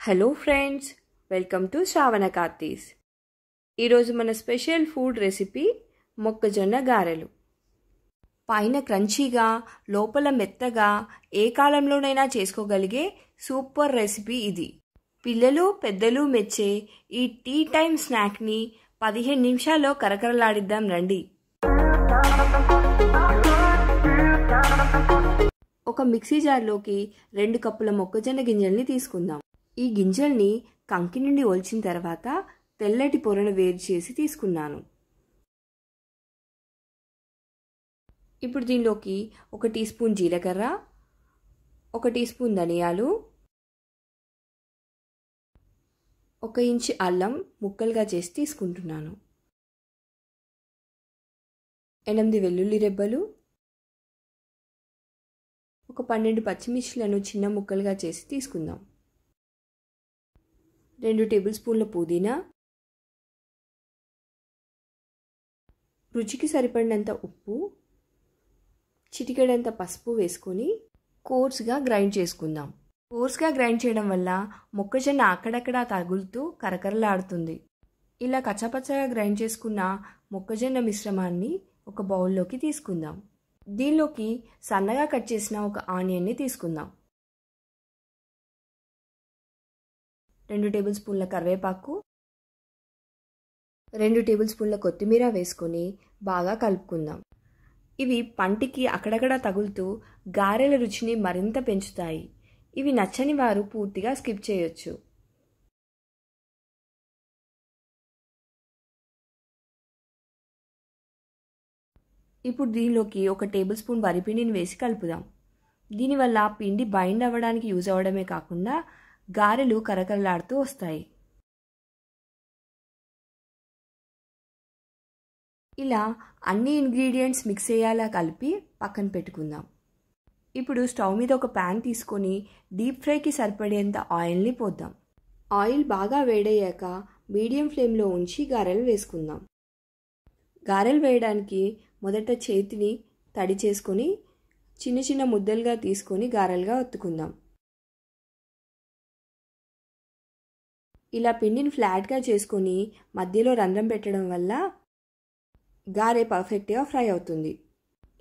Hello friends, welcome to Sravana Karthis. ఈరోజు మన special food recipe మొక్కజొన్న గారెలు. పైన క్రంచీగా లోపల మెత్తగా ఏ కాలంలోనైనా చేసుకోగలిగే సూపర్ రెసిపీ ఇది. పిల్లలు పెద్దలు మెచ్చే ఈ టీ టైం స్నాక్ని 15 నిమిషాల్లో కరకరలాడిద్దాం రండి. ఒక మిక్సీ జార్లోకి 2 కప్పుల మొక్కజొన్న గింజల్ని తీసుకుందాం. ఈ గింజల్ని కంకి నుండి ఒలిచిన తర్వాత తెల్లటి పొరను వేరు చేసి తీసుకున్నాను. ఇప్పుడు దీనిలోకి 1 టీ స్పూన్ జీలకర్ర, 1 టీ స్పూన్ ధనియాలు, 1 ఇంచు అల్లం ముక్కలుగా చేసి తీసుకుంటున్నాను. 8 వెల్లుల్లి రెబ్బలు, 12 పచ్చిమిర్చిలను చిన్న ముక్కలుగా చేసి తీసుకుందాం. 2 టేబుల్ స్పూన్ల పుదీనా, రుచికి సరిపడినంత ఉప్పు, చిటికెడంత పసుపు వేసుకొని కోర్స్గా గ్రైండ్ చేసుకుందాం. కోర్స్గా గ్రైండ్ చేయడం వల్ల మొక్కజొన్న అక్కడక్కడ తగులుతూ కరకరలాడుతుంది. ఇలా కచ్చపచ్చగా గ్రైండ్ చేసుకున్న మొక్కజొన్న మిశ్రమాన్ని ఒక బౌల్లోకి తీసుకుందాం. దీనిలోకి సన్నగా కట్ చేసిన ఒక ఆనియన్ని తీసుకుందాం. 2 టేబుల్ స్పూన్ల కరివేపాకు, 2 టేబుల్ స్పూన్ల కొత్తిమీర వేసుకొని బాగా కలుపుకుందాం. ఇవి పంటికి అక్కడక్కడ తగులుతూ గారెల రుచిని మరింత పెంచుతాయి. ఇవి నచ్చని వారు పూర్తిగా స్కిప్ చేయొచ్చు. ఇప్పుడు దీనిలోకి 1 టేబుల్ స్పూన్ వరిపిండిని వేసి కలుపుదాం. దీనివల్ల పిండి బైండ్ అవ్వడానికి యూజ్ అవ్వడమే కాకుండా గారెలు కరకరలాడుతూ వస్తాయి. ఇలా అన్ని ఇంగ్రీడియంట్స్ మిక్స్ అయ్యేలా కలిపి పక్కన పెట్టుకుందాం. ఇప్పుడు స్టవ్ మీద ఒక ప్యాన్ తీసుకొని డీప్ ఫ్రైకి సరిపడేంత ఆయిల్ని పోద్దాం. ఆయిల్ బాగా వేడయ్యాక మీడియం ఫ్లేమ్లో ఉంచి గారెలు వేసుకుందాం. గారెలు వేయడానికి మొదట చేతిని తడి చేసుకొని చిన్న చిన్న ముద్దలుగా తీసుకొని గారెలుగా ఒత్తుకుందాం. ఇలా పిండిని ఫ్లాట్గా చేసుకొని మధ్యలో రంధ్రం పెట్టడం వల్ల గారె పర్ఫెక్ట్గా ఫ్రై అవుతుంది.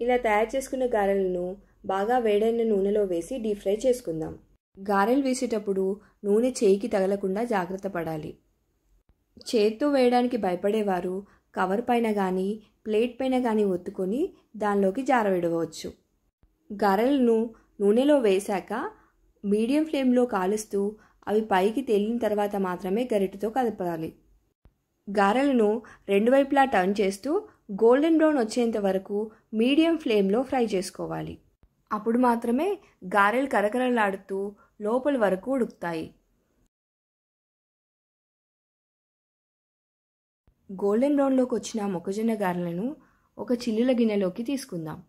ఇలా తయారు చేసుకున్న గారెలను బాగా వేడైన నూనెలో వేసి డీప్ ఫ్రై చేసుకుందాం. గారెలు వేసేటప్పుడు నూనె చేయికి తగలకుండా జాగ్రత్త పడాలి. చేతితో వేయడానికి భయపడేవారు కవర్ పైన కానీ ప్లేట్ పైన కానీ ఒత్తుకొని దానిలోకి జారవిడవచ్చు. గారెలను నూనెలో వేశాక మీడియం ఫ్లేమ్లో కాలుస్తూ అవి పైకి తేలిన తర్వాత మాత్రమే గరిటెతో కదపాలి. గారెలను 2 వైపులా టర్న్ చేస్తూ గోల్డెన్ బ్రౌన్ వచ్చేంత వరకు మీడియం ఫ్లేమ్లో ఫ్రై చేసుకోవాలి. అప్పుడు మాత్రమే గారెలు కరకరలాడుతూ లోపల వరకు ఉడుకుతాయి. గోల్డెన్ బ్రౌన్లోకి వచ్చిన మొక్కజొన్న గారెలను ఒక చిల్లుల గిన్నెలోకి తీసుకుందాం.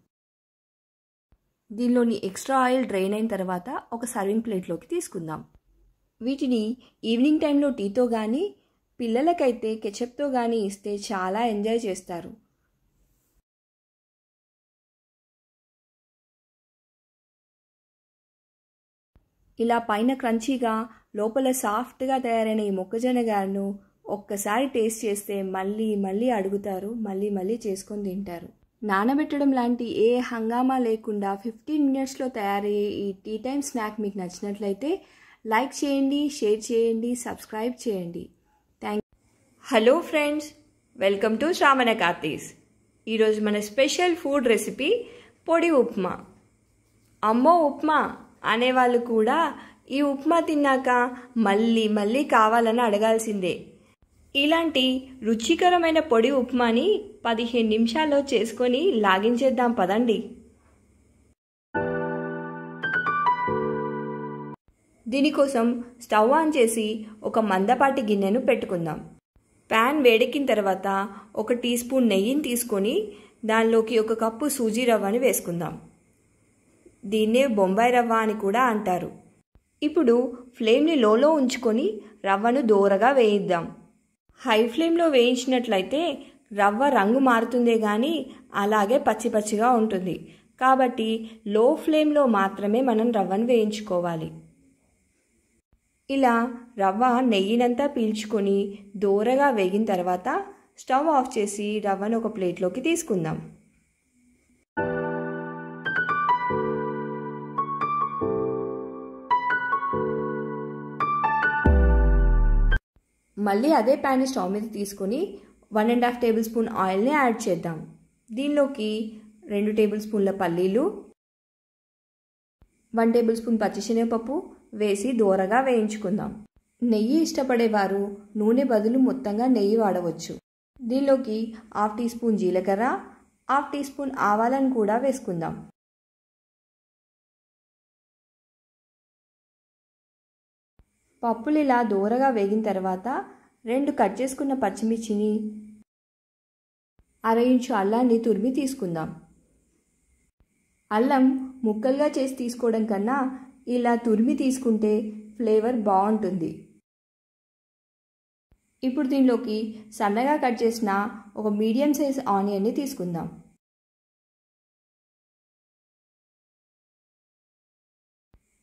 దీనిలోని ఎక్స్ట్రా ఆయిల్ డ్రైన్ అయిన తర్వాత ఒక సర్వింగ్ ప్లేట్లోకి తీసుకుందాం. వీటిని ఈవినింగ్ టైంలో టీతో కానీ పిల్లలకైతే కెచప్తో కానీ ఇస్తే చాలా ఎంజాయ్ చేస్తారు. ఇలా పైన క్రంచీగా లోపల సాఫ్ట్గా తయారైన ఈ మొక్కజొన్న గారెను ఒక్కసారి టేస్ట్ చేస్తే మళ్ళీ మళ్ళీ అడుగుతారు, మళ్ళీ మళ్ళీ చేసుకొని తింటారు. నానబెట్టడం లాంటి ఏ హంగామా లేకుండా 15 మినిట్స్లో తయారయ్యే ఈ టీ టైం స్నాక్ మీకు నచ్చినట్లయితే లైక్ చేయండి, షేర్ చేయండి, సబ్స్క్రైబ్ చేయండి. Hello friends, welcome to Sravana Karthis. ఈరోజు మన స్పెషల్ ఫుడ్ రెసిపీ పొడి ఉప్మా. అమ్మో ఉప్మా అనేవాళ్ళు కూడా ఈ ఉప్మా తిన్నాక మళ్ళీ మళ్ళీ కావాలని అడగాల్సిందే. ఇలాంటి రుచికరమైన పొడి ఉప్మాని 15 నిమిషాల్లో చేసుకొని లాగించేద్దాం పదండి. దీనికోసం స్టవ్ ఆన్ చేసి ఒక మందపాటి గిన్నెను పెట్టుకుందాం. ప్యాన్ వేడెక్కిన తర్వాత 1 టీ స్పూన్ నెయ్యిని తీసుకొని దానిలోకి 1 కప్పు సూజీ రవ్వని వేసుకుందాం. దీన్నే బొంబాయి రవ్వ అని కూడా అంటారు. ఇప్పుడు ఫ్లేమ్ని లోలో ఉంచుకొని రవ్వను దోరగా వేయిద్దాం. హై ఫ్లేమ్లో వేయించినట్లయితే రవ్వ రంగు మారుతుందే కానీ అలాగే పచ్చి పచ్చిగా ఉంటుంది. కాబట్టి లో ఫ్లేమ్లో మాత్రమే మనం రవ్వను వేయించుకోవాలి. ఇలా రవ్వ నెయ్యినంతా పీల్చుకొని దోరగా వేగిన తర్వాత స్టవ్ ఆఫ్ చేసి రవ్వను ఒక ప్లేట్లోకి తీసుకుందాం. మళ్ళీ అదే ప్యాన్ని స్టవ్ మీద తీసుకొని 1.5 టేబుల్ స్పూన్ ఆయిల్ని యాడ్ చేద్దాం. దీనిలోకి 2 టేబుల్ స్పూన్ల పల్లీలు, 1 టేబుల్ స్పూన్ పచ్చిశనగపప్పు వేసి దోరగా వేయించుకుందాం. నెయ్యి ఇష్టపడేవారు నూనె బదులు మొత్తంగా నెయ్యి వాడవచ్చు. దీనిలోకి 1/2 టీ స్పూన్ జీలకర్ర, 1/2 టీ స్పూన్ ఆవాలను కూడా వేసుకుందాం. పప్పులు ఇలా దోరగా వేగిన తర్వాత 2 కట్ చేసుకున్న పచ్చిమిర్చిని, 1/2 ఇంచు అల్లాన్ని తురిమి తీసుకుందాం. అల్లం ముక్కలుగా చేసి తీసుకోవడం కన్నా ఇలా తురిమి తీసుకుంటే ఫ్లేవర్ బాగుంటుంది. ఇప్పుడు దీనిలోకి సన్నగా కట్ చేసిన ఒక మీడియం సైజ్ ఆనియన్ని తీసుకుందాం.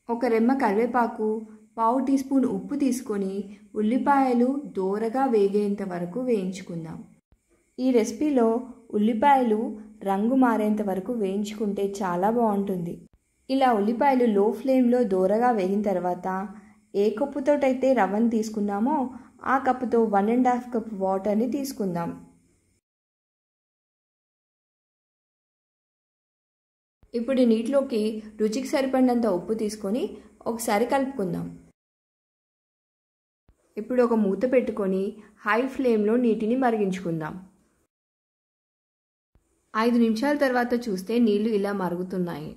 ఒక రెమ్మ కరివేపాకు, 1/2 టీ స్పూన్ ఉప్పు తీసుకొని ఉల్లిపాయలు దోరగా వేగేంత వరకు వేయించుకుందాం. ఈ రెసిపీలో ఉల్లిపాయలు రంగు మారేంత వరకు వేయించుకుంటే చాలా బాగుంటుంది. ఇలా ఉల్లిపాయలు లో ఫ్లేమ్లో దోరగా వేగిన తర్వాత ఏ కప్పుతోటైతే రవ్వను తీసుకున్నామో ఆ కప్పుతో 1.5 కప్ వాటర్ని తీసుకుందాం. ఇప్పుడు ఈ నీటిలోకి రుచికి సరిపడినంత ఉప్పు తీసుకొని ఒకసారి కలుపుకుందాం. ఇప్పుడు ఒక మూత పెట్టుకొని హై ఫ్లేమ్లో నీటిని మరిగించుకుందాం. 5 నిమిషాల తర్వాత చూస్తే నీళ్లు ఇలా మరుగుతున్నాయి.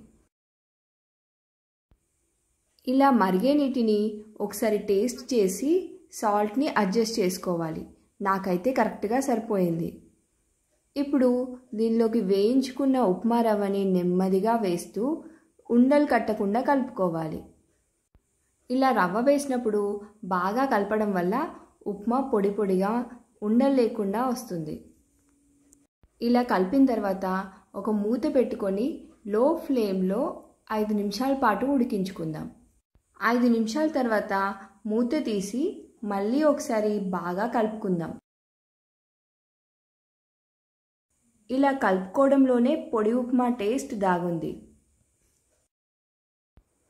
ఇలా మరిగే నీటిని ఒకసారి టేస్ట్ చేసి సాల్ట్ని అడ్జస్ట్ చేసుకోవాలి. నాకైతే కరెక్ట్గా సరిపోయింది. ఇప్పుడు దీనిలోకి వేయించుకున్న ఉప్మా రవ్వని నెమ్మదిగా వేస్తూ ఉండలు కట్టకుండా కలుపుకోవాలి. ఇలా రవ్వ వేసినప్పుడు బాగా కలపడం వల్ల ఉప్మా పొడి పొడిగా ఉండలు లేకుండా వస్తుంది. ఇలా కలిపిన తర్వాత ఒక మూత పెట్టుకొని లో ఫ్లేమ్లో 5 నిమిషాల పాటు ఉడికించుకుందాం. 5 నిమిషాల తర్వాత మూత తీసి మళ్ళీ ఒకసారి బాగా కలుపుకుందాం. ఇలా కలుపుకోవడంలోనే పొడి ఉప్మా టేస్ట్ దాగుంది.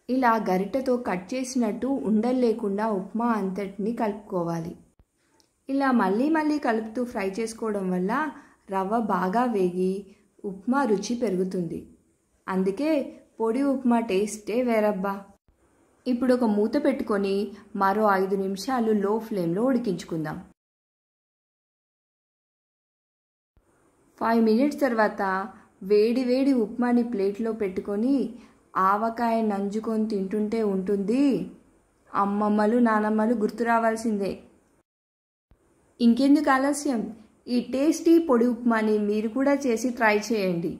ఇలా గరిటెతో కట్ చేసినట్టు ఉండలు లేకుండా ఉప్మా అంతటిని కలుపుకోవాలి. ఇలా మళ్ళీ మళ్ళీ కలుపుతూ ఫ్రై చేసుకోవడం వల్ల రవ్వ బాగా వేగి ఉప్మా రుచి పెరుగుతుంది. అందుకే పొడి ఉప్మా టేస్టే వేరబ్బా. ఇప్పుడు ఒక మూత పెట్టుకొని మరో 5 నిమిషాలు లో ఫ్లేమ్లో ఉడికించుకుందాం. 5 మినిట్స్ తర్వాత వేడి వేడి ఉప్మాని ప్లేట్లో పెట్టుకొని ఆవకాయ నంజుకొని తింటుంటే ఉంటుంది. అమ్మమ్మలు నానమ్మలు గుర్తు రావాల్సిందే. ఇంకెందుకు ఆలస్యం, ఈ టేస్టీ పొడి ఉప్మాని మీరు కూడా చేసి ట్రై చేయండి.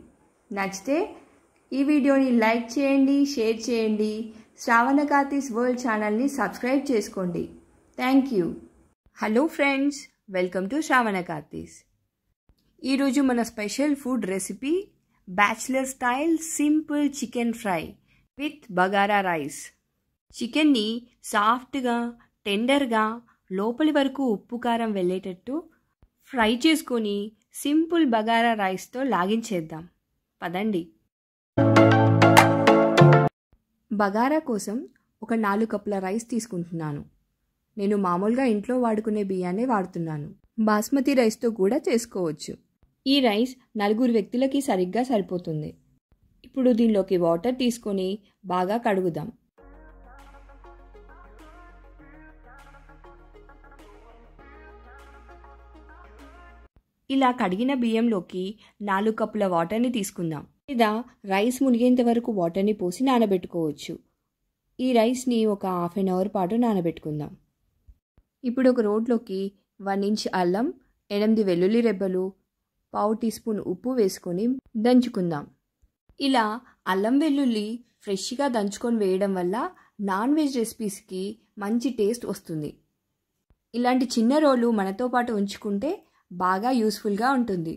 నచ్చితే ఈ వీడియోని లైక్ చేయండి, షేర్ చేయండి. శ్రావణ కార్తీస్ వరల్డ్ ఛానల్ని సబ్స్క్రైబ్ చేసుకోండి. Thank you. Hello friends, welcome to Sravana Karthis. ఈరోజు మన special food recipe bachelor style simple chicken fry with bagara rice. చికెన్ని సాఫ్ట్గా, టెండర్గా, లోపలి వరకు ఉప్పు కారం వెళ్ళేటట్టు ఫ్రై చేసుకొని సింపుల్ బగారా రైస్తో లాగించేద్దాం. పదండి. బగారా కోసం ఒక 4 కప్పుల రైస్ తీసుకుంటున్నాను. నేను మామూలుగా ఇంట్లో వాడుకునే బియ్యాన్నే వాడుతున్నాను. బాస్మతి రైస్తో కూడా చేసుకోవచ్చు. ఈ రైస్ 4 వ్యక్తులకి సరిగ్గా సరిపోతుంది. ఇప్పుడు దీనిలోకి వాటర్ తీసుకొని బాగా కడుగుదాం. ఇలా కడిగిన బియ్యంలోకి 4 కప్పుల వాటర్ని తీసుకుందాం. లేదా రైస్ మునిగేంత వరకు వాటర్ని పోసి నానబెట్టుకోవచ్చు. ఈ రైస్ని ఒక హాఫ్ అన్ అవర్ పాటు నానబెట్టుకుందాం. ఇప్పుడు ఒక రోట్లోకి 1 ఇంచ్ అల్లం, 8 వెల్లుల్లి రెబ్బలు, 1/2 టీ స్పూన్ ఉప్పు వేసుకొని దంచుకుందాం. ఇలా అల్లం వెల్లుల్లి ఫ్రెష్గా దంచుకొని వేయడం వల్ల నాన్ వెజ్ రెసిపీస్కి మంచి టేస్ట్ వస్తుంది. ఇలాంటి చిన్న రోలు మనతో పాటు ఉంచుకుంటే బాగా యూస్ఫుల్గా ఉంటుంది.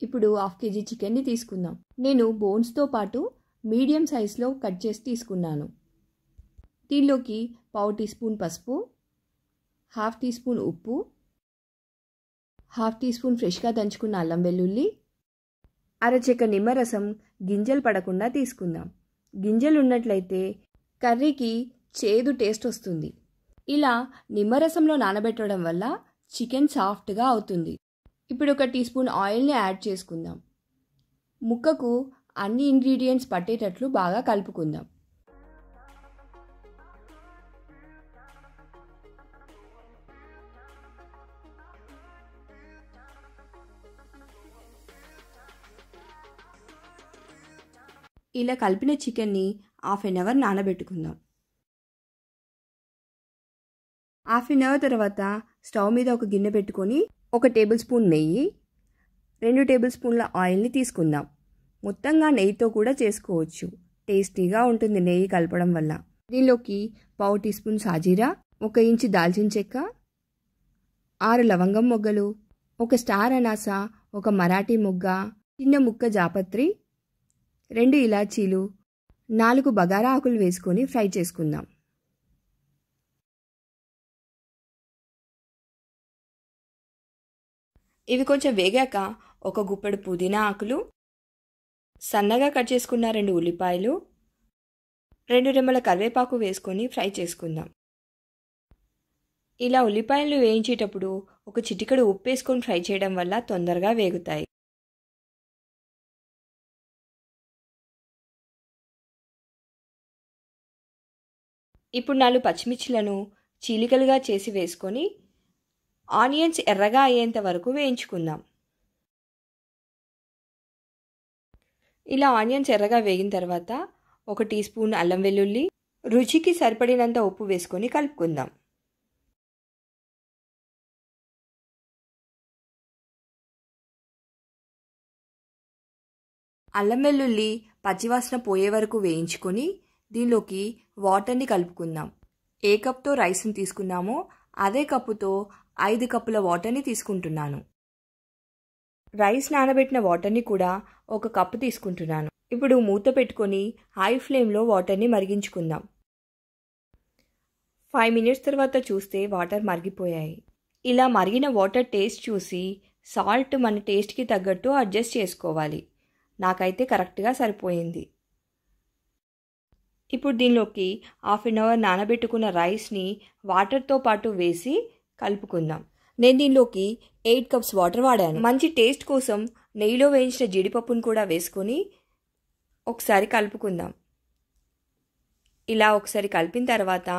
ఇప్పుడు 1/2 కేజీ చికెన్ని తీసుకుందాం. నేను బోన్స్తో పాటు మీడియం సైజులో కట్ చేసి తీసుకున్నాను. దీనిలోకి పావు టీ స్పూన్ పసుపు, హాఫ్ టీ స్పూన్ ఉప్పు, హాఫ్ టీ స్పూన్ ఫ్రెష్గా దంచుకున్న అల్లం వెల్లుల్లి, అరచెక్క నిమ్మరసం గింజలు పడకుండా తీసుకుందాం. గింజలు ఉన్నట్లయితే కర్రీకి చేదు టేస్ట్ వస్తుంది. ఇలా నిమ్మరసంలో నానబెట్టడం వల్ల చికెన్ సాఫ్ట్గా అవుతుంది. ఇప్పుడు ఒక టీ స్పూన్ ఆయిల్ని యాడ్ చేసుకుందాం. ముక్కకు అన్ని ఇంగ్రీడియంట్స్ పట్టేటట్లు బాగా కలుపుకుందాం. ఇలా కలిపిన చికెన్ని హాఫ్ అన్ అవర్ నానబెట్టుకుందాం. హాఫ్ అన్ అవర్ తర్వాత స్టవ్ మీద ఒక గిన్నె పెట్టుకొని 1 టేబుల్ స్పూన్ నెయ్యి, 2 టేబుల్ స్పూన్ల ఆయిల్ని తీసుకుందాం. మొత్తంగా నెయ్యితో కూడా చేసుకోవచ్చు. టేస్టీగా ఉంటుంది నెయ్యి కలపడం వల్ల. దీనిలోకి పావు టీ స్పూన్ సాజీరా, 1 ఇంచు దాల్చిన చెక్క, 6 లవంగం మొగ్గలు, 1 స్టార్ అనాస, 1 మరాఠీ మొగ్గ, చిన్న ముక్క జాపత్రి, 2 ఇలాచీలు, 4 బగారా ఆకులు వేసుకొని ఫ్రై చేసుకుందాం. ఇవి కొంచెం వేగాక 1 గుప్పెడు పుదీనా ఆకులు, సన్నగా కట్ చేసుకున్న 2 ఉల్లిపాయలు, 2 రెమ్మల కరివేపాకు వేసుకొని ఫ్రై చేసుకుందాం. ఇలా ఉల్లిపాయలు వేయించేటప్పుడు 1 చిటికెడు ఉప్పు వేసుకొని ఫ్రై చేయడం వల్ల తొందరగా వేగుతాయి. ఇప్పుడు 4 పచ్చిమిర్చిలను చీలికలుగా చేసి వేసుకొని ఆనియన్స్ ఎర్రగా అయ్యేంత వరకు వేయించుకుందాం. ఇలా ఆనియన్స్ ఎర్రగా వేగిన తర్వాత 1 టీ స్పూన్ అల్లం వెల్లుల్లి, రుచికి సరిపడినంత ఉప్పు వేసుకొని కలుపుకుందాం. అల్లం వెల్లుల్లి పచ్చివాసన పోయే వరకు వేయించుకొని దీనిలోకి వాటర్ని కలుపుకుందాం. ఏ కప్తో రైస్ని తీసుకున్నామో అదే కప్పుతో 5 కప్పుల వాటర్ని తీసుకుంటున్నాను. రైస్ నానబెట్టిన వాటర్ని కూడా 1 కప్పు తీసుకుంటున్నాను. ఇప్పుడు మూత పెట్టుకొని హై ఫ్లేమ్లో వాటర్ని మరిగించుకుందాం. 5 మినిట్స్ తర్వాత చూస్తే వాటర్ మరిగిపోయాయి. ఇలా మరిగిన వాటర్ టేస్ట్ చూసి సాల్ట్ మన టేస్ట్కి తగ్గట్టు అడ్జస్ట్ చేసుకోవాలి. నాకైతే కరెక్ట్గా సరిపోయింది. ఇప్పుడు దీనిలోకి హాఫ్ అన్ అవర్ నానబెట్టుకున్న రైస్ని వాటర్తో పాటు వేసి కలుపుకుందాం. నేను దీనిలోకి 8 కప్స్ వాటర్ వాడాను. మంచి టేస్ట్ కోసం నెయ్యిలో వేయించిన జీడిపప్పును కూడా వేసుకొని ఒకసారి కలుపుకుందాం. ఇలా ఒకసారి కలిపిన తర్వాత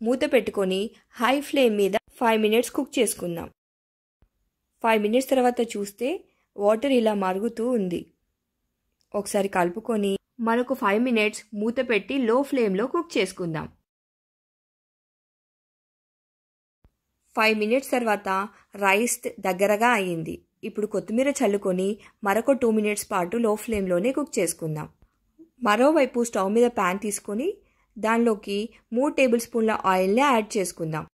మూత పెట్టుకొని హై ఫ్లేమ్ మీద 5 మినిట్స్ కుక్ చేసుకుందాం. 5 మినిట్స్ తర్వాత చూస్తే వాటర్ ఇలా మరుగుతూ ఉంది. ఒకసారి కలుపుకొని మరొక 5 మినిట్స్ మూత పెట్టి లో ఫ్లేమ్లో కుక్ చేసుకుందాం. 5 మినిట్స్ తర్వాత రైస్ దగ్గరగా అయ్యింది. ఇప్పుడు కొత్తిమీర చల్లుకొని మరొక 2 మినిట్స్ పాటు లో ఫ్లేమ్లోనే కుక్ చేసుకుందాం. మరోవైపు స్టవ్ మీద ప్యాన్ తీసుకొని దానిలోకి 3 టేబుల్ స్పూన్ల ఆయిల్ని యాడ్ చేసుకుందాం.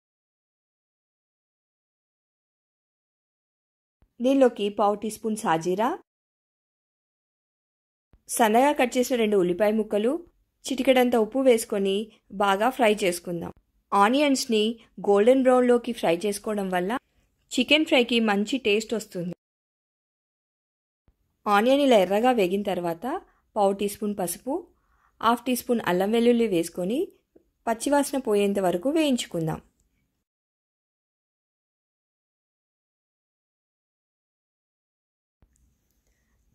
దీనిలోకి పావు టీ స్పూన్ సాజీరా, సన్నగా కట్ చేసిన 2 ఉల్లిపాయ ముక్కలు, చిటికెడంత ఉప్పు వేసుకొని బాగా ఫ్రై చేసుకుందాం. ఆనియన్స్ని గోల్డెన్ బ్రౌన్లోకి ఫ్రై చేసుకోవడం వల్ల చికెన్ ఫ్రైకి మంచి టేస్ట్ వస్తుంది. ఆనియన్ ఇలా ఎర్రగా వేగిన తర్వాత పావు టీ స్పూన్ పసుపు, హాఫ్ టీ స్పూన్ అల్లం వెల్లుల్లి వేసుకొని పచ్చివాసన పోయేంత వరకు వేయించుకుందాం.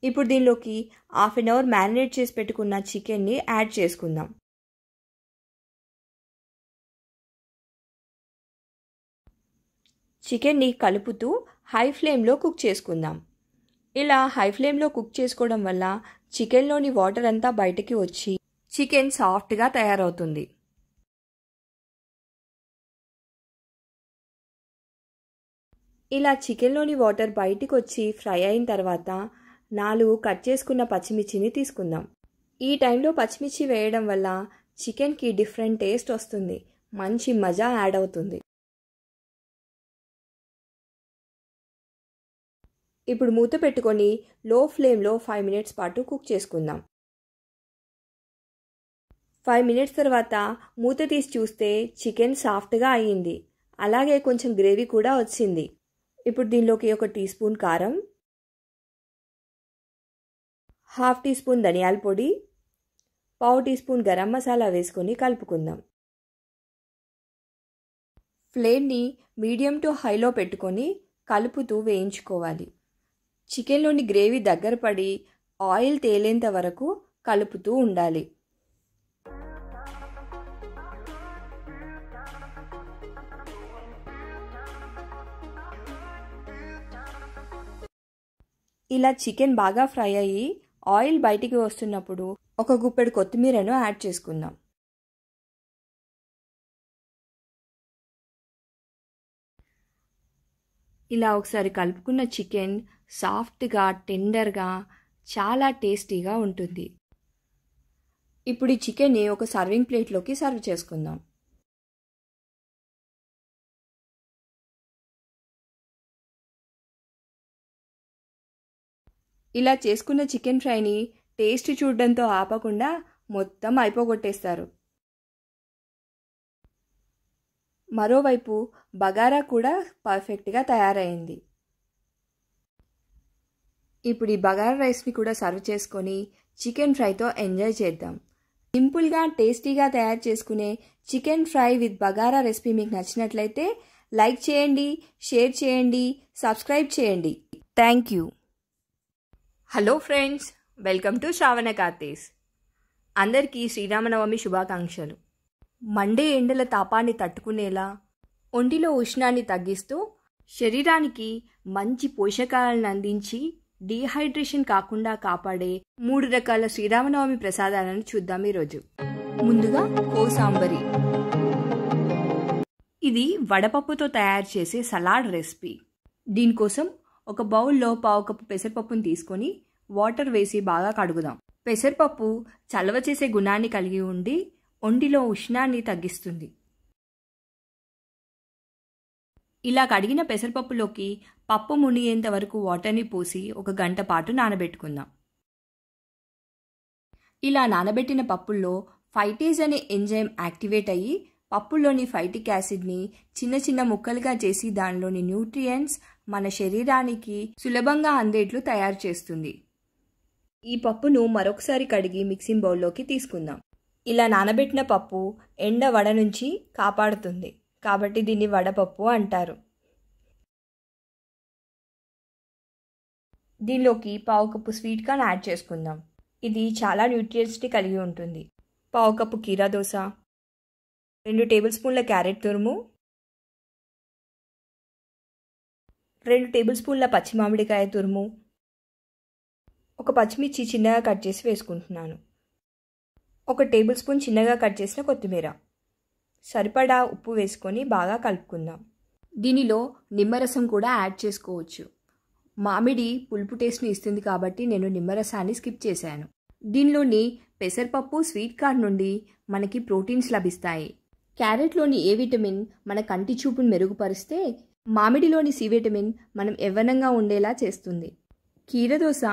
ఇప్పుడు దీనిలోకి హాఫ్ అన్ అవర్ మ్యారినేట్ చేసి పెట్టుకున్న చికెన్ని యాడ్ చేసుకుందాం. చికెన్ని కలుపుతూ హై ఫ్లేమ్లో కుక్ చేసుకుందాం. ఇలా హై ఫ్లేమ్లో కుక్ చేసుకోవడం వల్ల చికెన్లోని వాటర్ అంతా బయటికి వచ్చి చికెన్ సాఫ్ట్గా తయారవుతుంది. ఇలా చికెన్లోని వాటర్ బయటికి వచ్చి ఫ్రై అయిన తర్వాత 4 కట్ చేసుకున్న పచ్చిమిర్చిని తీసుకుందాం. ఈ టైంలో పచ్చిమిర్చి వేయడం వల్ల చికెన్కి డిఫరెంట్ టేస్ట్ వస్తుంది, మంచి మజా యాడ్ అవుతుంది. ఇప్పుడు మూత పెట్టుకొని లో ఫ్లేమ్లో 5 మినిట్స్ పాటు కుక్ చేసుకుందాం. 5 మినిట్స్ తర్వాత మూత తీసి చూస్తే చికెన్ సాఫ్ట్గా అయ్యింది. అలాగే కొంచెం గ్రేవీ కూడా వచ్చింది. ఇప్పుడు దీనిలోకి 1 టీ స్పూన్ కారం, 1/2 టీ స్పూన్ ధనియాల పొడి, 1/2 టీ స్పూన్ గరం మసాలా వేసుకొని కలుపుకుందాం. ఫ్లేమ్ని మీడియం టు హైలో పెట్టుకొని కలుపుతూ వేయించుకోవాలి. చికెన్లోని గ్రేవీ దగ్గర పడి ఆయిల్ తేలేంత వరకు కలుపుతూ ఉండాలి. ఇలా చికెన్ బాగా ఫ్రై అయ్యి ఆయిల్ బయటికి వస్తున్నప్పుడు 1 గుప్పెడు కొత్తిమీరను యాడ్ చేసుకుందాం. ఇలా ఒకసారి కలుపుకున్న చికెన్ సాఫ్ట్గా, టెండర్గా, చాలా టేస్టీగా ఉంటుంది. ఇప్పుడు ఈ చికెన్ని ఒక సర్వింగ్ ప్లేట్లోకి సర్వ్ చేసుకుందాం. ఇలా చేసుకున్న చికెన్ ఫ్రైని టేస్ట్ చూడడంతో ఆపకుండా మొత్తం అయిపోగొట్టేస్తారు. మరోవైపు బగారా కూడా పర్ఫెక్ట్గా తయారైంది. ఇప్పుడు ఈ బగారా రైస్ని కూడా సర్వ్ చేసుకొని చికెన్ ఫ్రైతో ఎంజాయ్ చేద్దాం. సింపుల్గా టేస్టీగా తయారు చేసుకునే chicken fry with bagara recipe మీకు నచ్చినట్లయితే లైక్ చేయండి, షేర్ చేయండి, సబ్స్క్రైబ్ చేయండి. Thank you. Hello friends, welcome to Sravana Karthis. అందరికీ శ్రీరామనవమి శుభాకాంక్షలు. మండే ఎండల తాపాన్ని తట్టుకునేలా, ఒంటిలో ఉష్ణాన్ని తగ్గిస్తూ, శరీరానికి మంచి పోషకాలను అందించి డీహైడ్రేషన్ కాకుండా కాపాడే 3 రకాల శ్రీరామనవమి ప్రసాదాలను చూద్దాం ఈరోజు. ముందుగా కోసాంబరి. ఇది వడపప్పుతో తయారు చేసే సలాడ్ రెసిపీ. దీనికోసం ఒక బౌల్లో 1/2 కప్పు పెసరపప్పును తీసుకొని వాటర్ వేసి బాగా కడుగుదాం. పెసరపప్పు చలవ చేసే గుణాన్ని కలిగి ఉండి ఒంటిలో ఉష్ణాన్ని తగ్గిస్తుంది. ఇలా కడిగిన పెసరపప్పులోకి పప్పు మునిగేంత వరకు వాటర్ని పోసి 1 గంట పాటు నానబెట్టుకుందాం. ఇలా నానబెట్టిన పప్పుల్లో ఫైటేజ్ అనే ఎంజైమ్ యాక్టివేట్ అయ్యి పప్పుల్లోని ఫైటిక్ యాసిడ్ని చిన్న చిన్న ముక్కలుగా చేసి దానిలోని న్యూట్రియంట్స్ మన శరీరానికి సులభంగా అందేట్లు తయారు చేస్తుంది. ఈ పప్పును మరొకసారి కడిగి మిక్సింగ్ బౌల్లోకి తీసుకుందాం. ఇలా నానబెట్టిన పప్పు ఎండ వడ నుంచి కాపాడుతుంది కాబట్టి దీన్ని వడపప్పు అంటారు. దీనిలోకి 1/2 కప్పు స్వీట్ కార్న్ యాడ్ చేసుకుందాం. ఇది చాలా న్యూట్రియంట్స్ని కలిగి ఉంటుంది. 1/2 కప్పు కీరా దోస, 2 టేబుల్ స్పూన్ల క్యారెట్ తురుము, 2 టేబుల్ స్పూన్ల పచ్చి మామిడికాయ తురుము, 1 పచ్చిమిర్చి చిన్నగా కట్ చేసి వేసుకుంటున్నాను, 1 టేబుల్ స్పూన్ చిన్నగా కట్ చేసిన కొత్తిమీర, సరిపడా ఉప్పు వేసుకొని బాగా కలుపుకుందాం. దీనిలో నిమ్మరసం కూడా యాడ్ చేసుకోవచ్చు. మామిడి పులుపు టేస్ట్ని ఇస్తుంది కాబట్టి నేను నిమ్మరసాన్ని స్కిప్ చేశాను. దీనిలోని పెసరపప్పు, స్వీట్ కార్న్ నుండి మనకి ప్రోటీన్స్ లభిస్తాయి. క్యారెట్లోని ఏ విటమిన్ మన కంటి చూపును మెరుగుపరిస్తే మామిడిలోని సి విటమిన్ మనం యవ్వనంగా ఉండేలా చేస్తుంది. కీరదోస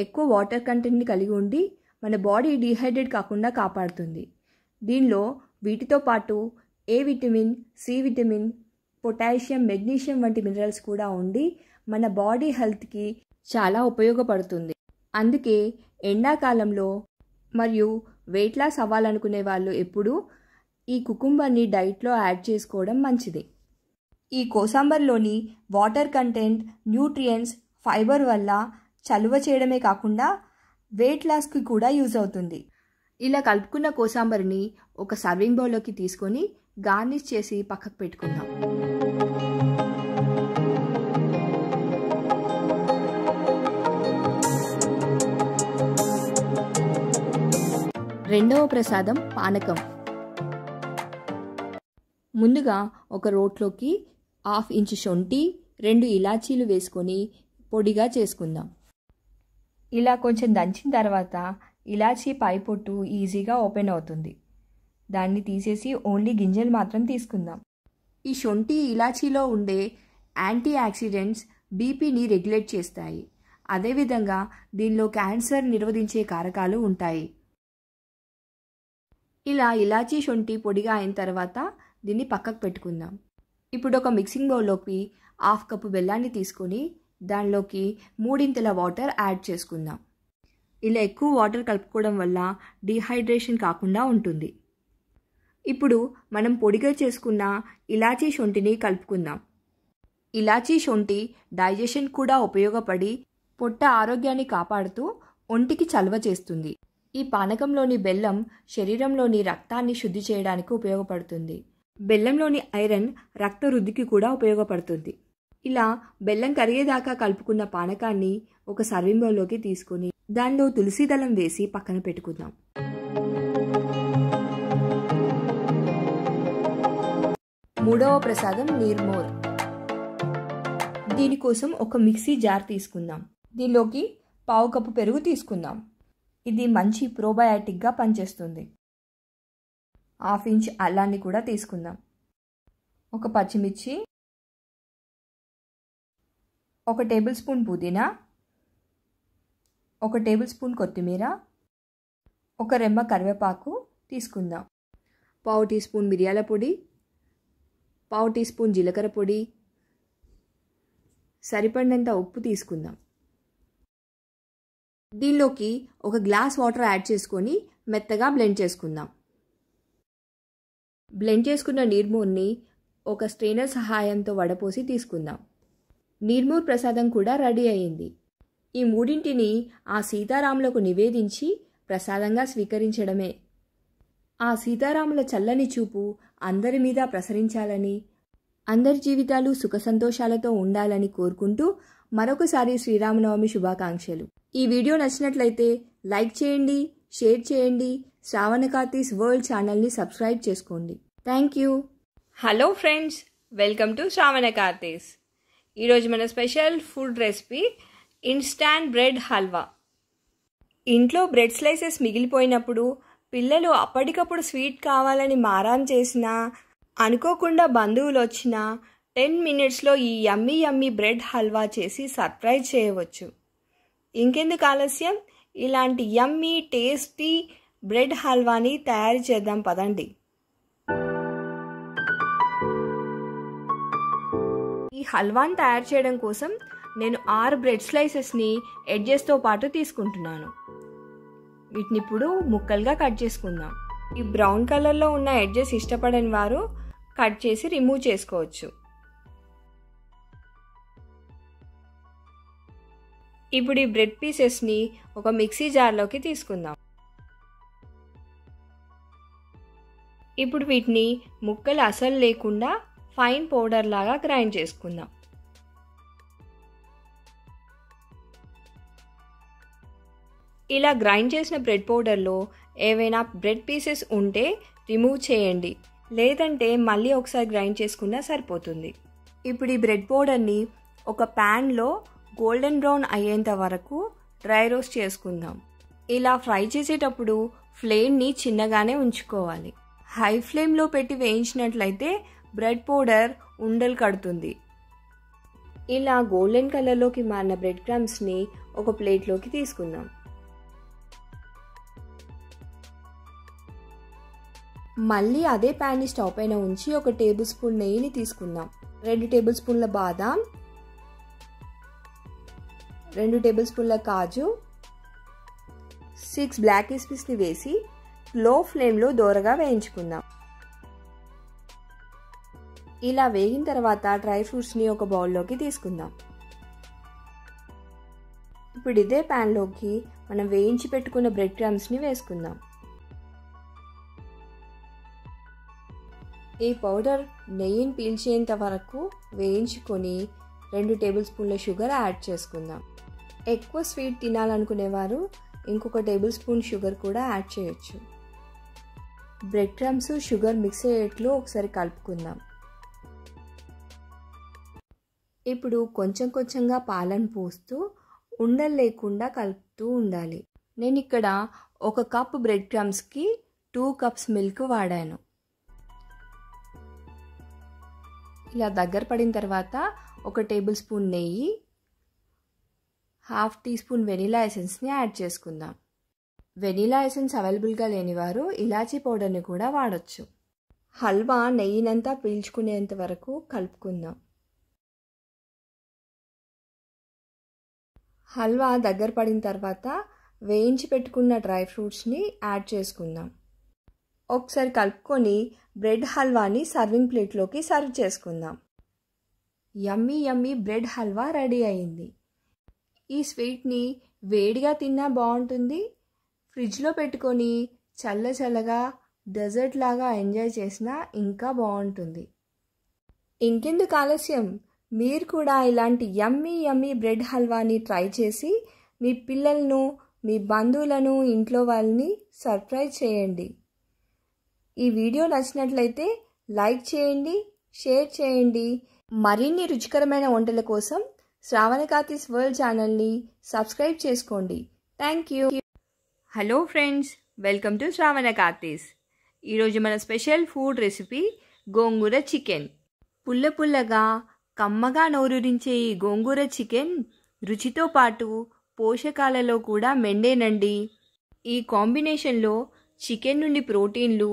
ఎక్కువ వాటర్ కంటెంట్ని కలిగి ఉండి మన బాడీ డీహైడ్రేట్ కాకుండా కాపాడుతుంది. దీనిలో వీటితో పాటు A vitamin, C vitamin, potassium, magnesium వంటి మినరల్స్ కూడా ఉండి మన బాడీ హెల్త్కి చాలా ఉపయోగపడుతుంది. అందుకే ఎండాకాలంలో మరియు వెయిట్ లాస్ అవ్వాలనుకునే వాళ్ళు ఎప్పుడూ ఈ కుకుంబర్ని డైట్లో యాడ్ చేసుకోవడం మంచిది. ఈ కోసాంబర్లోని వాటర్ కంటెంట్, న్యూట్రియంట్స్, ఫైబర్ వల్ల చలువ చేయడమే కాకుండా వెయిట్ లాస్కి కూడా యూజ్ అవుతుంది. ఇలా కలుపుకున్న కోసాంబర్ని ఒక సర్వింగ్ బౌల్లోకి తీసుకొని గార్నిష్ చేసి పక్కకు పెట్టుకుందాం. రెండవ ప్రసాదం పానకం. ముందుగా ఒక రోట్లోకి 1/2 ఇంచు శొంఠి, 2 ఇలాచీలు వేసుకొని పొడిగా చేసుకుందాం. ఇలా కొంచెం దంచిన తర్వాత ఇలాచీ పై పొట్టు ఈజీగా ఓపెన్ అవుతుంది. దాన్ని తీసేసి ఓన్లీ గింజలు మాత్రం తీసుకుందాం. ఈ శొంఠి, ఇలాచీలో ఉండే యాంటీ ఆక్సిడెంట్స్ బీపీని రెగ్యులేట్ చేస్తాయి. అదేవిధంగా దీనిలో క్యాన్సర్ నిరోధించే కారకాలు ఉంటాయి. ఇలా ఇలాచీ శొంఠి పొడిగా అయిన తర్వాత దీన్ని పక్కకు పెట్టుకుందాం. ఇప్పుడు ఒక మిక్సింగ్ బౌల్లోకి 1/2 కప్పు బెల్లాన్ని తీసుకొని దానిలోకి 3 వాటర్ యాడ్ చేసుకుందాం. ఇలా ఎక్కువ వాటర్ కలుపుకోవడం వల్ల డీహైడ్రేషన్ కాకుండా ఉంటుంది. ఇప్పుడు మనం పొడిగా చేసుకున్న ఇలాచీ శొంఠిని కలుపుకుందాం. ఇలాచీ శొంఠి డైజెషన్ కూడా ఉపయోగపడి పొట్ట ఆరోగ్యాన్ని కాపాడుతూ ఒంటికి చలువ చేస్తుంది. ఈ పానకంలోని బెల్లం శరీరంలోని రక్తాన్ని శుద్ధి చేయడానికి ఉపయోగపడుతుంది. బెల్లంలోని ఐరన్ రక్త వృద్ధికి కూడా ఉపయోగపడుతుంది. ఇలా బెల్లం కరిగేదాకా కలుపుకున్న పానకాన్ని ఒక సర్వింగ్ బౌల్లోకి తీసుకొని దానిలో తులసి దళం వేసి పక్కన పెట్టుకుందాం. మూడవ ప్రసాదం నిర్మోర్. దీనికోసం ఒక మిక్సీ జార్ తీసుకుందాం. దీనిలోకి 1/2 కప్పు పెరుగు తీసుకుందాం. ఇది మంచి ప్రోబయాటిక్గా పనిచేస్తుంది. 1/2 ఇంచ్ అల్లాన్ని కూడా తీసుకుందాం. ఒక పచ్చిమిర్చి, 1 టేబుల్ స్పూన్ పుదీనా, 1 టేబుల్ స్పూన్ కొత్తిమీర, 1 రెమ్మ కరివేపాకు తీసుకుందాం. 1/2 టీ స్పూన్ మిరియాల పొడి, 1/2 టీ స్పూన్ జీలకర్ర పొడి, సరిపడినంత ఉప్పు తీసుకుందాం. దీనిలోకి 1 గ్లాస్ వాటర్ యాడ్ చేసుకొని మెత్తగా బ్లెండ్ చేసుకుందాం. బ్లెండ్ చేసుకున్న నిర్మూర్ని ఒక స్ట్రెయినర్ సహాయంతో వడపోసి తీసుకుందాం. నిర్మూర్ ప్రసాదం కూడా రెడీ అయింది. ఈ మూడింటిని ఆ సీతారాములకు నివేదించి ప్రసాదంగా స్వీకరించడమే. ఆ సీతారాముల చల్లని చూపు అందరి మీద ప్రసరించాలని, అందరి జీవితాలు సుఖ సంతోషాలతో ఉండాలని కోరుకుంటూ మరొకసారి శ్రీరామనవమి శుభాకాంక్షలు. ఈ వీడియో నచ్చినట్లయితే లైక్ చేయండి, షేర్ చేయండి, శ్రావణ కార్తీస్ వరల్డ్ ఛానల్ని సబ్స్క్రైబ్ చేసుకోండి. Thank you. Hello friends, welcome to Sravana Karthis. ఈరోజు మన special food recipe instant bread halwa. ఇంట్లో బ్రెడ్ స్లైసెస్ మిగిలిపోయినప్పుడు, పిల్లలు అప్పటికప్పుడు స్వీట్ కావాలని మారాం చేసినా, అనుకోకుండా బంధువులు వచ్చినా 10 మినిట్స్లో ఈ యమ్మీ బ్రెడ్ హల్వా చేసి సర్ప్రైజ్ చేయవచ్చు. ఇంకెందుకు ఆలస్యం, ఇలాంటి యమ్మీ టేస్టీ బ్రెడ్ హల్వాని తయారు చేద్దాం పదండి. ఈ హల్వాని తయారు చేయడం కోసం నేను 6 బ్రెడ్ స్లైసెస్ని ఎడ్జెస్తో పాటు తీసుకుంటున్నాను. వీటిని ఇప్పుడు ముక్కలుగా కట్ చేసుకుందాం. ఈ బ్రౌన్ కలర్లో ఉన్న ఎడ్జెస్ ఇష్టపడని వారు కట్ చేసి రిమూవ్ చేసుకోవచ్చు. ఇప్పుడు ఈ బ్రెడ్ పీసెస్ని ఒక మిక్సీ జార్లోకి తీసుకుందాం. ఇప్పుడు వీటిని ముక్కలు అసలు లేకుండా ఫైన్ పౌడర్ లాగా గ్రైండ్ చేసుకుందాం. ఇలా గ్రైండ్ చేసిన బ్రెడ్ పౌడర్లో ఏవైనా బ్రెడ్ పీసెస్ ఉంటే రిమూవ్ చేయండి, లేదంటే మళ్ళీ ఒకసారి గ్రైండ్ చేసుకున్నా సరిపోతుంది. ఇప్పుడు ఈ బ్రెడ్ పౌడర్ని ఒక ప్యాన్లో గోల్డెన్ బ్రౌన్ అయ్యేంత వరకు డ్రై రోస్ట్ చేసుకుందాం. ఇలా ఫ్రై చేసేటప్పుడు ఫ్లేమ్ని చిన్నగానే ఉంచుకోవాలి. హై ఫ్లేమ్లో పెట్టి వేయించినట్లయితే బ్రెడ్ పౌడర్ ఉండలు కడుతుంది. ఇలా గోల్డెన్ కలర్లోకి మారిన బ్రెడ్ క్రమ్స్ని ఒక ప్లేట్లోకి తీసుకుందాం. మళ్ళీ అదే ప్యాన్ని స్టవ్ పైన ఉంచి 1 టేబుల్ స్పూన్ నెయ్యిని తీసుకుందాం. 2 టేబుల్ స్పూన్ల బాదాం, 2 టేబుల్ స్పూన్ల కాజు, 6 బ్లాక్ కిస్మిస్ని వేసి లో ఫ్లేమ్లో దోరగా వేయించుకుందాం. ఇలా వేగిన తర్వాత డ్రై ఫ్రూట్స్ని ఒక బౌల్లోకి తీసుకుందాం. ఇప్పుడు ఇదే ప్యాన్లోకి మనం వేయించి పెట్టుకున్న బ్రెడ్ క్రమ్స్ని వేసుకుందాం. ఈ పౌడర్ నెయ్యిని పీల్చేంత వరకు వేయించుకొని 2 టేబుల్ స్పూన్ల షుగర్ యాడ్ చేసుకుందాం. ఎక్కువ స్వీట్ తినాలనుకునేవారు ఇంకొక టేబుల్ స్పూన్ షుగర్ కూడా యాడ్ చేయొచ్చు. బ్రెడ్ క్రమ్స్ షుగర్ మిక్స్ అయ్యేట్లు ఒకసారి కలుపుకుందాం. ఇప్పుడు కొంచెం కొంచెంగా పాలను పోస్తూ ఉండలు లేకుండా కలుపుతూ ఉండాలి. నేను ఇక్కడ 1 కప్ బ్రెడ్ క్రమ్స్కి 2 కప్స్ మిల్క్ వాడాను. ఇలా దగ్గర పడిన తర్వాత 1 టేబుల్ స్పూన్ నెయ్యి, 1/2 టీ స్పూన్ వెనిలా ఎసెన్స్ని యాడ్ చేసుకుందాం. వెనీలా ఎసెన్స్ అవైలబుల్గా లేనివారు ఇలాచీ పౌడర్ని కూడా వాడచ్చు. హల్వా నెయ్యినంతా పీల్చుకునేంత వరకు కలుపుకుందాం. హల్వా దగ్గర పడిన తర్వాత వేయించి పెట్టుకున్న డ్రై ఫ్రూట్స్ని యాడ్ చేసుకుందాం. ఒకసారి కలుపుకొని బ్రెడ్ హల్వాని సర్వింగ్ ప్లేట్లోకి సర్వ్ చేసుకుందాం. యమ్మీ యమ్మీ బ్రెడ్ హల్వా రెడీ అయింది. ఈ స్వీట్ని వేడిగా తిన్నా బాగుంటుంది, ఫ్రిడ్జ్లో పెట్టుకొని చల్లగా డెజర్ట్ లాగా ఎంజాయ్ చేసినా ఇంకా బాగుంటుంది. ఇంకెందుకు ఆలస్యం, మీరు కూడా ఇలాంటి యమ్మీ యమ్మీ బ్రెడ్ హల్వాని ట్రై చేసి మీ పిల్లలను, మీ బంధువులను, ఇంట్లో వాళ్ళని సర్ప్రైజ్ చేయండి. ఈ వీడియో నచ్చినట్లయితే లైక్ చేయండి, షేర్ చేయండి. మరిన్ని రుచికరమైన వంటల కోసం శ్రావణ కార్తీస్ వరల్డ్ ఛానల్ని సబ్స్క్రైబ్ చేసుకోండి. Thank you. Hello friends, welcome to Sravana Karthis. ఈరోజు మన special food recipe gongura chicken. పుల్లగా కమ్మగా నోరూరించే ఈ గోంగూర చికెన్ రుచితో పాటు పోషకాలలో కూడా మెండేనండి. ఈ కాంబినేషన్లో చికెన్ నుండి ప్రోటీన్లు,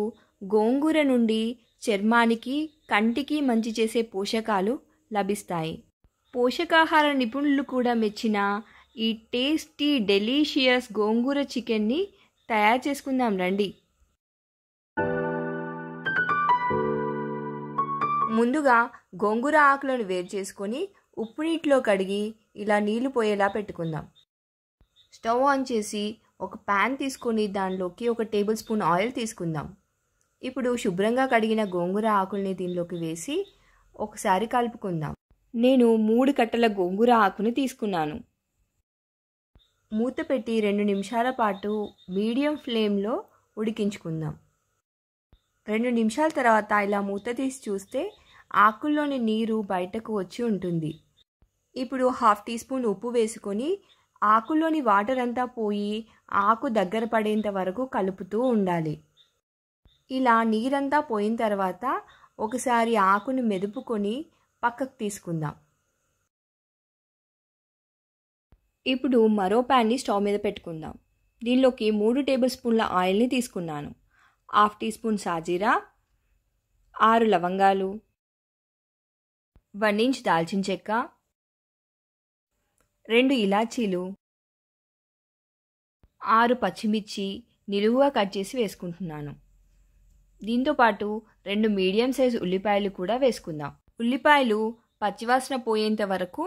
గోంగూర నుండి చర్మానికి, కంటికి మంచి చేసే పోషకాలు లభిస్తాయి. పోషకాహార నిపుణులు కూడా మెచ్చిన ఈ టేస్టీ డెలీషియస్ గోంగూర చికెన్ని తయారు చేసుకుందాం రండి. ముందుగా గోంగూర ఆకులను వేరు చేసుకొని ఉప్పు నీటిలో కడిగి ఇలా నీళ్లు పోయేలా పెట్టుకుందాం. స్టవ్ ఆన్ చేసి ఒక ప్యాన్ తీసుకొని దానిలోకి 1 టేబుల్ స్పూన్ ఆయిల్ తీసుకుందాం. ఇప్పుడు శుభ్రంగా కడిగిన గోంగూర ఆకుల్ని దీనిలోకి వేసి ఒకసారి కలుపుకుందాం. నేను 3 కట్టల గోంగూర ఆకుని తీసుకున్నాను. మూత పెట్టి 2 నిమిషాల పాటు మీడియం ఫ్లేమ్లో ఉడికించుకుందాం. 2 నిమిషాల తర్వాత ఇలా మూత తీసి చూస్తే ఆకుల్లోని నీరు బయటకు వచ్చి ఉంటుంది. ఇప్పుడు 1/2 టీ స్పూన్ ఉప్పు వేసుకొని ఆకుల్లోని వాటర్ అంతా పోయి ఆకు దగ్గర పడేంత వరకు కలుపుతూ ఉండాలి. ఇలా నీరంతా పోయిన తర్వాత ఒకసారి ఆకును మెదుపుకొని పక్కకు తీసుకుందాం. ఇప్పుడు మరో ప్యాన్ని స్టవ్ మీద పెట్టుకుందాం. దీనిలోకి 3 టేబుల్ స్పూన్ల ఆయిల్ని తీసుకున్నాను. 1/2 టీ స్పూన్ సాజీరా, 6 లవంగాలు, 1 ఇంచ్ దాల్చిన చెక్క, 2 ఇలాచీలు, 6 పచ్చిమిర్చి నిలువుగా కట్ చేసి వేసుకుంటున్నాను. దీంతోపాటు 2 మీడియం సైజు ఉల్లిపాయలు కూడా వేసుకుందాం. ఉల్లిపాయలు పచ్చివాసన పోయేంత వరకు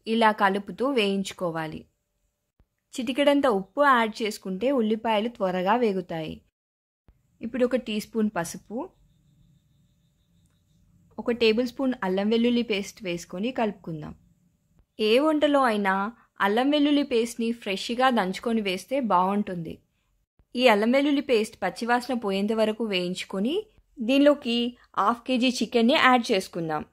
ఇలా కలుపుతూ వేయించుకోవాలి. చిటికెడంత ఉప్పు యాడ్ చేసుకుంటే ఉల్లిపాయలు త్వరగా వేగుతాయి. ఇప్పుడు 1 టీ స్పూన్ పసుపు, 1 టేబుల్ స్పూన్ అల్లం వెల్లుల్లి పేస్ట్ వేసుకొని కలుపుకుందాం. ఏ వంటలో అయినా అల్లం వెల్లుల్లి పేస్ట్ని ఫ్రెష్గా దంచుకొని వేస్తే బాగుంటుంది. ఈ అల్లం వెల్లుల్లి పేస్ట్ పచ్చివాసన పోయేంత వరకు వేయించుకొని దీనిలోకి 1/2 కేజీ చికెన్ని యాడ్ చేసుకుందాం.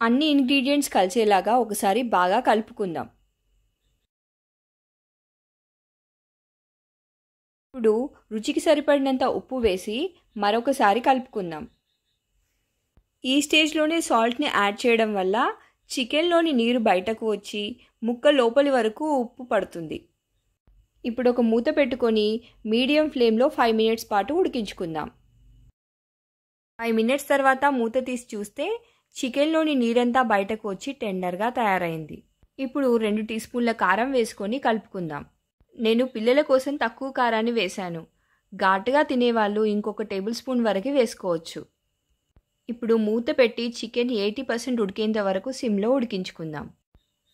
అన్ని ఇంగ్రీడియంట్స్ కలిసేలాగా ఒకసారి బాగా కలుపుకుందాం. ఇప్పుడు రుచికి సరిపడినంత ఉప్పు వేసి మరొకసారి కలుపుకుందాం. ఈ స్టేజ్లోనే సాల్ట్ని యాడ్ చేయడం వల్ల చికెన్లోని నీరు బయటకు వచ్చి ముక్క లోపలి వరకు ఉప్పు పడుతుంది. ఇప్పుడు ఒక మూత పెట్టుకొని మీడియం ఫ్లేమ్లో 5 మినిట్స్ పాటు ఉడికించుకుందాం. 5 మినిట్స్ తర్వాత మూత తీసి చూస్తే చికెన్లోని నీరంతా బయటకు వచ్చి టెండర్గా తయారైంది. ఇప్పుడు 2 టీ స్పూన్ల కారం వేసుకొని కలుపుకుందాం. నేను పిల్లల కోసం తక్కువ కారాన్ని వేశాను. ఘాటుగా తినేవాళ్ళు ఇంకొక టేబుల్ స్పూన్ వరకు వేసుకోవచ్చు. ఇప్పుడు మూత పెట్టి చికెన్ 80% ఉడికేంత వరకు సిమ్లో ఉడికించుకుందాం.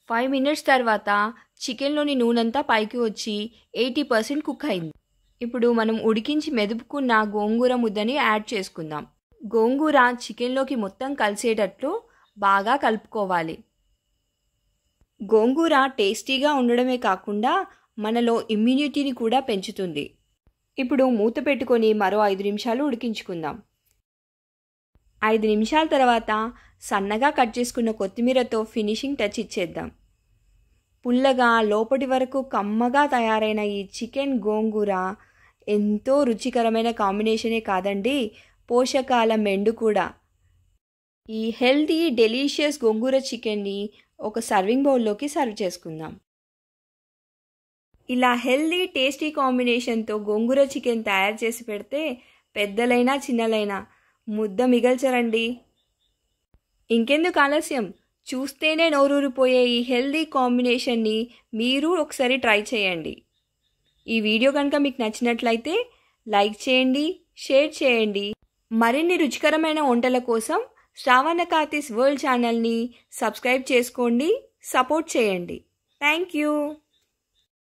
5 మినిట్స్ తర్వాత చికెన్లోని నూనెంతా పైకి వచ్చి 80% కుక్ అయింది. ఇప్పుడు మనం ఉడికించి మెదుపుకున్న గోంగూర ముద్దని యాడ్ చేసుకుందాం. గోంగూర చికెన్లోకి మొత్తం కలిసేటట్లు బాగా కలుపుకోవాలి. గోంగూర టేస్టీగా ఉండడమే కాకుండా మనలో ఇమ్యూనిటీని కూడా పెంచుతుంది. ఇప్పుడు మూత పెట్టుకొని మరో 5 నిమిషాలు ఉడికించుకుందాం. 5 నిమిషాల తర్వాత సన్నగా కట్ చేసుకున్న కొత్తిమీరతో ఫినిషింగ్ టచ్ ఇచ్చేద్దాం. పుల్లగా లోపటి వరకు కమ్మగా తయారైన ఈ చికెన్ గోంగూర ఎంతో రుచికరమైన కాంబినేషనే కాదండి, పోషకాల మెండు కూడా. ఈ హెల్తీ డెలీషియస్ గోంగూర చికెన్ని ఒక సర్వింగ్ బౌల్లోకి సర్వ్ చేసుకుందాం. ఇలా హెల్దీ టేస్టీ కాంబినేషన్తో గోంగూర చికెన్ తయారు చేసి పెడితే పెద్దలైనా చిన్నలైనా ముద్ద మిగల్చరండి. ఇంకెందుకు ఆలస్యం, చూస్తేనే నోరూరిపోయే ఈ హెల్దీ కాంబినేషన్ని మీరు ఒకసారి ట్రై చేయండి. ఈ వీడియో కనుక మీకు నచ్చినట్లయితే లైక్ చేయండి, షేర్ చేయండి. మరిన్ని రుచికరమైన వంటల కోసం శ్రావణ కార్తీస్ వరల్డ్ ఛానల్ని సబ్స్క్రైబ్ చేసుకోండి, సపోర్ట్ చేయండి. Thank you.